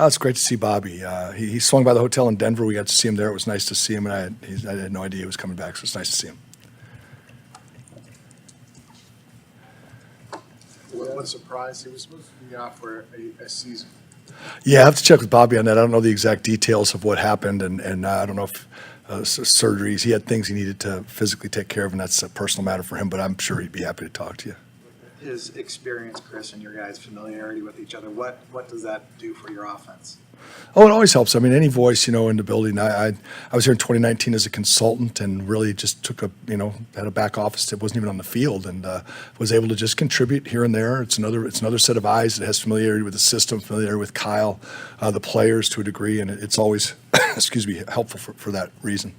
Oh, it's great to see Bobby. He swung by the hotel in Denver. We got to see him there. It was nice to see him, and I had no idea he was coming back, so it's nice to see him. What surprised? He was supposed to be out for a season. Yeah, I have to check with Bobby on that. I don't know the exact details of what happened, and I don't know if surgeries. He had things he needed to physically take care of, and that's a personal matter for him, but I'm sure he'd be happy to talk to you. His experience, Chris, and your guys' familiarity with each other, what does that do for your offense? Oh, it always helps. I mean, any voice, in the building. I was here in 2019 as a consultant and really just took had a back office that wasn't even on the field and was able to just contribute here and there. It's another set of eyes that has familiarity with the system, familiarity with Kyle, the players to a degree, and it's always, helpful for that reason.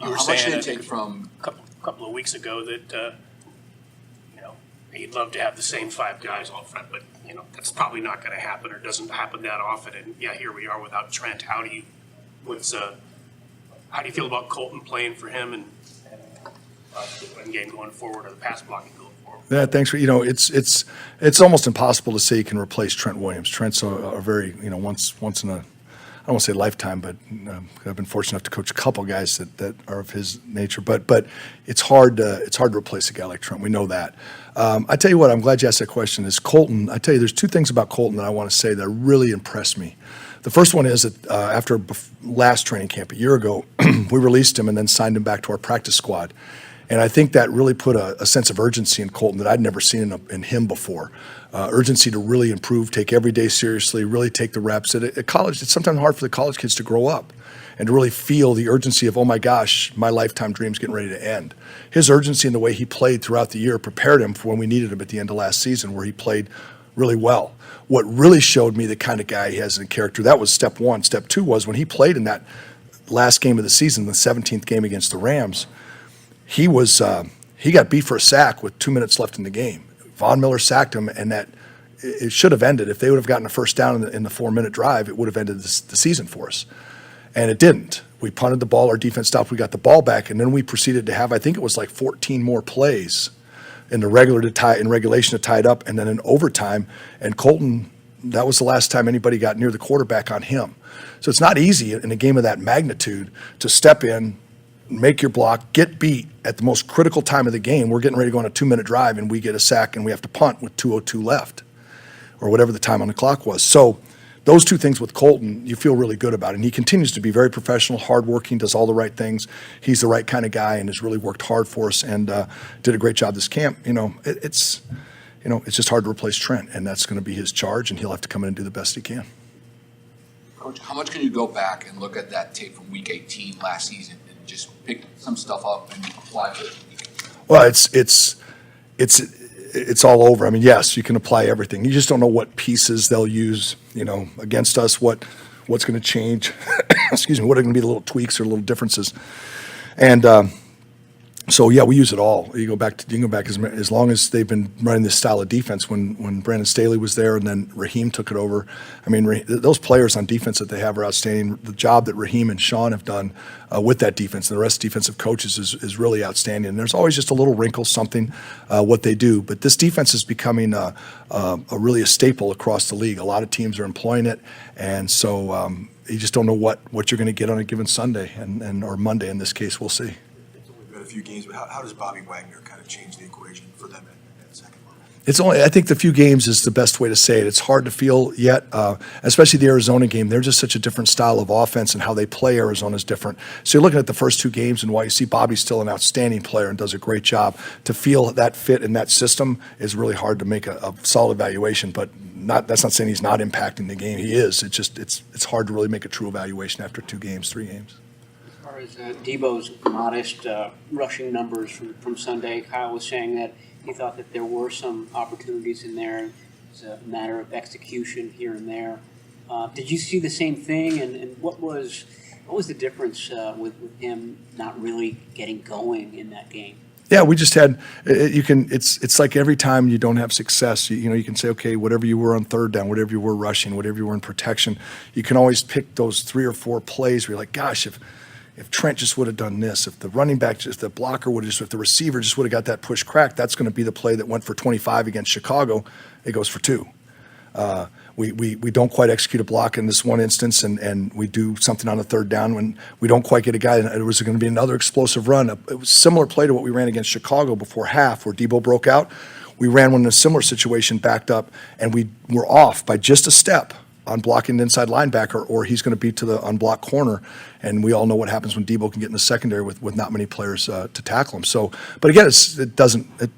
You were saying, I think, from a couple of weeks ago that, he'd love to have the same five guys on front, but, that's probably not going to happen or doesn't happen that often. And, yeah, here we are without Trent. How do you feel about Colton playing for him and the run game going forward or the pass blocking going forward? Yeah, thanks for, it's almost impossible to say you can replace Trent Williams. Trent's a very, once in a, I don't want to say lifetime, but I've been fortunate enough to coach a couple guys that are of his nature. But it's hard to replace a guy like Trent. We know that. I tell you what, I'm glad you asked that question. Is Colton? I tell you, there's two things about Colton that I want to say that really impressed me. The first one is that after last training camp a year ago, we released him and then signed him back to our practice squad. And I think that really put a sense of urgency in Colton that I'd never seen in him before. Urgency to really improve, take every day seriously, really take the reps. At college, it's sometimes hard for the college kids to grow up and to really feel the urgency of, oh my gosh, my lifetime dream's getting ready to end. His urgency and the way he played throughout the year prepared him for when we needed him at the end of last season, where he played really well. What really showed me the kind of guy he has in character, that was step one. Step two was when he played in that last game of the season, the 17th game against the Rams, he got beat for a sack with 2 minutes left in the game. Von Miller sacked him, and that it should have ended. If they would have gotten a first down in the 4-minute drive, it would have ended the season for us. And it didn't. We punted the ball, our defense stopped, we got the ball back, and then we proceeded to have, I think it was like 14 more plays in regulation to tie it up, and then in overtime. And Colton, that was the last time anybody got near the quarterback on him. So it's not easy in a game of that magnitude to step in, make your block, get beat at the most critical time of the game. We're getting ready to go on a 2-minute drive, and we get a sack, and we have to punt with 2:02 left, or whatever the time on the clock was. So those two things with Colton, you feel really good about. And he continues to be very professional, hardworking, does all the right things. He's the right kind of guy and has really worked hard for us and did a great job this camp. It's just hard to replace Trent, and that's going to be his charge, and he'll have to come in and do the best he can. Coach, how much can you go back and look at that tape from Week 18 last season and just pick some stuff up and apply it? Well, it's all over. I mean, yes, you can apply everything. You just don't know what pieces they'll use, against us, what's going to change. Excuse me, what are going to be the little tweaks or little differences. And so, yeah, we use it all. You can go back as long as they've been running this style of defense. When Brandon Staley was there, and then Raheem took it over. I mean, those players on defense that they have are outstanding. The job that Raheem and Sean have done with that defense, and the rest of the defensive coaches is really outstanding. And there's always just a little wrinkle, something what they do. But this defense is becoming really a staple across the league. A lot of teams are employing it, and so you just don't know what you're going to get on a given Sunday or Monday in this case. We'll see. A few games, but how does Bobby Wagner kind of change the equation for them at second level? I think the few games is the best way to say it. It's hard to feel yet, especially the Arizona game. They're just such a different style of offense, and how they play Arizona is different. So you're looking at the first two games, and while you see Bobby's still an outstanding player and does a great job, to feel that fit in that system is really hard to make a solid evaluation. But that's not saying he's not impacting the game. He is. It's hard to really make a true evaluation after 2 games, 3 games. As Tebow's modest rushing numbers from Sunday, Kyle was saying that he thought that there were some opportunities in there. It's a matter of execution here and there. Did you see the same thing? And what was the difference with him not really getting going in that game? Yeah, we just had. It's like every time you don't have success, you can say, okay, whatever you were on third down, whatever you were rushing, whatever you were in protection, you can always pick those 3 or 4 plays where you're like, gosh, if Trent just would have done this, if the running back, if the blocker would have if the receiver just would have got that push crack, that's going to be the play that went for 25 against Chicago. It goes for 2. we don't quite execute a block in this one instance, and we do something on the third down when we don't quite get a guy. And it was going to be another explosive run. It was a similar play to what we ran against Chicago before half, where Tebow broke out. We ran one in a similar situation, backed up, and we were off by just a step on blocking the inside linebacker, or he's going to be to the unblocked corner. And we all know what happens when Tebow can get in the secondary with not many players to tackle him. So, but again,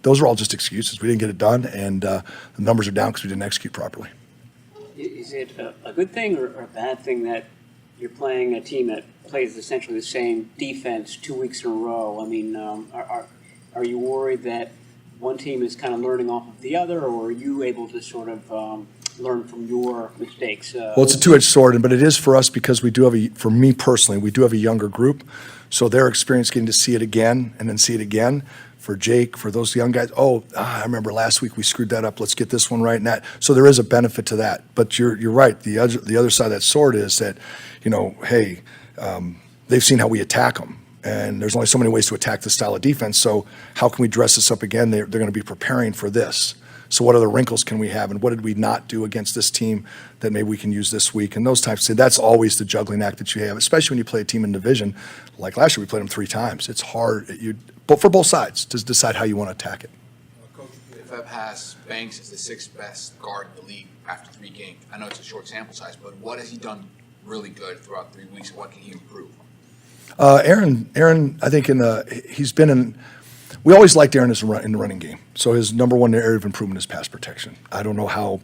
those are all just excuses. We didn't get it done, and the numbers are down because we didn't execute properly. Is it a good thing or a bad thing that you're playing a team that plays essentially the same defense 2 weeks in a row? I mean, are you worried that one team is kind of learning off of the other, or are you able to sort of learn from your mistakes? Well, it's a two-edged sword, but it is for us because we do have for me personally, we do have a younger group, so their experience getting to see it again and then see it again. For Jake, for those young guys, I remember last week we screwed that up. Let's get this one right. And that, so there is a benefit to that. But you're right. The other side of that sword is that, hey, they've seen how we attack them, and there's only so many ways to attack this style of defense. So how can we dress this up again? They're going to be preparing for this. So what other wrinkles can we have, and what did we not do against this team that maybe we can use this week? And those types. That's always the juggling act that you have, especially when you play a team in division. Like last year, we played them 3 times. It's hard, but for both sides, to decide how you want to attack it. Coach, Fev has Banks as the 6th best guard in the league after 3 games. I know it's a short sample size, but what has he done really good throughout 3 weeks, and what can he improve? Aaron, I think he's been in. We always liked Aaron in the running game. So his number one area of improvement is pass protection. I don't know how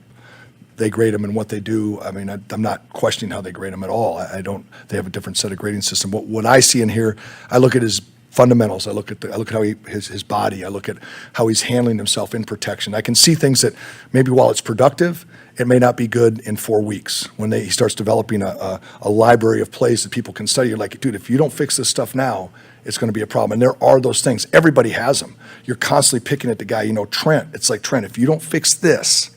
they grade him and what they do. I mean, I'm not questioning how they grade him at all. I don't. They have a different set of grading system. But what I see in here, I look at his fundamentals. I look at how his body. I look at how he's handling himself in protection. I can see things that maybe while it's productive, it may not be good in 4 weeks when he starts developing a library of plays that people can study. You're like, dude, if you don't fix this stuff now, it's going to be a problem. And there are those things. Everybody has them. You're constantly picking at the guy. Trent, it's like, Trent, if you don't fix this,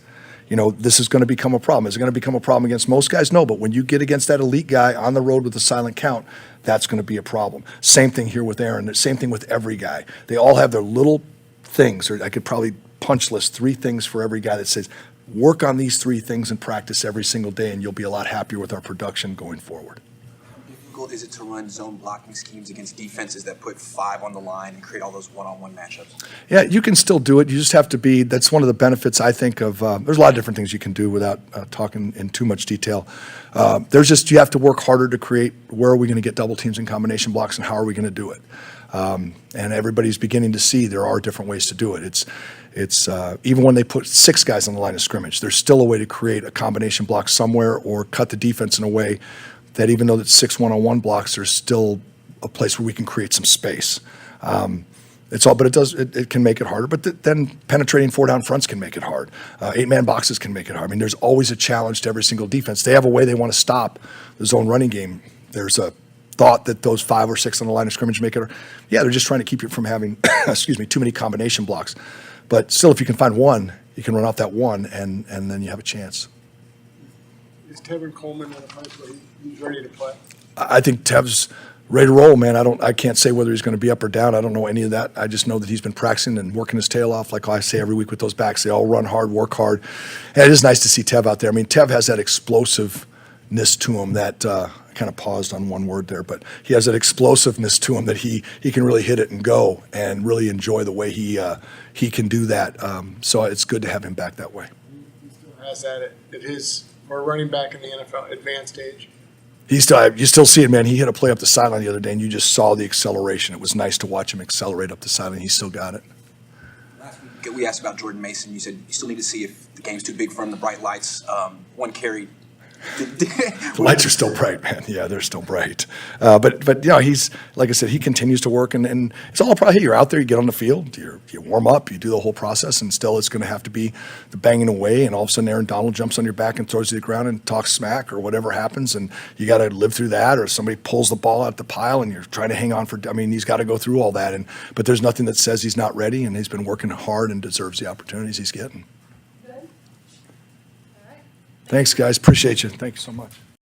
this is going to become a problem. Is it going to become a problem against most guys? No, but when you get against that elite guy on the road with a silent count, that's going to be a problem. Same thing here with Aaron. Same thing with every guy. They all have their little things, or I could probably punch list 3 things for every guy that says, work on these 3 things in practice every single day, and you'll be a lot happier with our production going forward. How difficult is it to run zone blocking schemes against defenses that put 5 on the line and create all those one-on-one matchups? Yeah, you can still do it. You just have to be. That's one of the benefits, I think, of. There's a lot of different things you can do without talking in too much detail. You have to work harder to create where are we going to get double teams and combination blocks, and how are we going to do it. And everybody's beginning to see there are different ways to do it. It's even when they put 6 guys on the line of scrimmage, there's still a way to create a combination block somewhere or cut the defense in a way that even though it's 6 one-on-one blocks, there's still a place where we can create some space. It can make it harder, but then penetrating 4-down fronts can make it hard. 8-man boxes can make it hard. I mean, there's always a challenge to every single defense. They have a way they want to stop the zone running game. There's a thought that those 5 or 6 on the line of scrimmage make it. Yeah, they're just trying to keep you from having, too many combination blocks. But still, if you can find one, you can run off that one, and then you have a chance. Is Tevin Coleman at a place where he's ready to play? I think Tev's ready to roll, man. I can't say whether he's going to be up or down. I don't know any of that. I just know that he's been practicing and working his tail off, like I say every week with those backs. They all run hard, work hard. And it is nice to see Tev out there. I mean, Tev has that explosiveness to him that I kind of paused on one word there, but he has that explosiveness to him that he can really hit it and go and really enjoy the way he can do that. So it's good to have him back that way. He still has that at his, or running back in the NFL advanced age. You still see it, man. He hit a play up the sideline the other day, and you just saw the acceleration. It was nice to watch him accelerate up the sideline. He still got it. Last week we asked about Jordan Mason. You said you still need to see if the game's too big for him, the bright lights. 1 carry. The lights are still bright, man. Yeah, they're still bright. But he's, like I said, he continues to work, and it's all about, hey, you're out there, you get on the field, you warm up, you do the whole process, and still it's going to have to be the banging away, and all of a sudden Aaron Donald jumps on your back and throws you to the ground and talks smack or whatever happens, and you got to live through that, or somebody pulls the ball out the pile and you're trying to hang on he's got to go through all that, but there's nothing that says he's not ready, and he's been working hard and deserves the opportunities he's getting. Thanks, guys. Appreciate you. Thank you so much.